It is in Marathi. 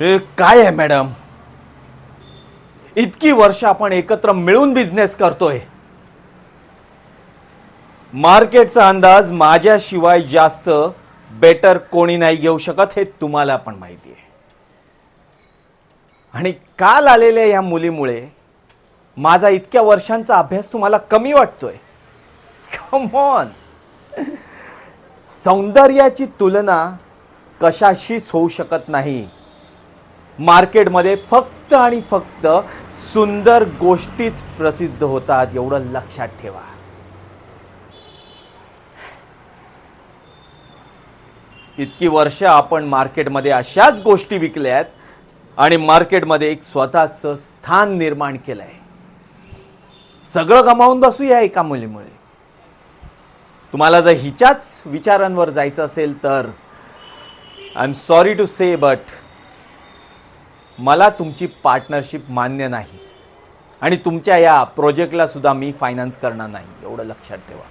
हे काय आहे मॅडम, इतकी वर्ष आपण एकत्र मिळून बिझनेस करतोय. मार्केटचा अंदाज माझ्याशिवाय जास्त बेटर कोणी नाही घेऊ शकत, हे तुम्हाला पण माहिती आहे. आणि काल आलेल्या या मुलीमुळे माझा इतक्या वर्षांचा अभ्यास तुम्हाला कमी वाटतोय. कम ऑन, सौंदर्याची तुलना कशाशीच होऊ शकत नाही. मार्केटमध्ये फक्त आणि फक्त सुंदर गोष्टीच प्रसिद्ध होतात, एवढं लक्षात ठेवा. इतकी वर्ष आपण मार्केटमध्ये अशाच गोष्टी विकल्यात आणि मार्केटमध्ये एक स्वतःचं स्थान निर्माण केलंय. सगळं गमावून बसूया एका मुलीमुळे. तुम्हाला जर हिच्याच विचारांवर जायचं असेल तर I am sorry to say, but मला तुमची पार्टनरशिप मान्य नाही आणि तुमच्या या प्रोजेक्टला सुद्धा मी फायनान्स करणार नाही, एवढं लक्षात ठेवा.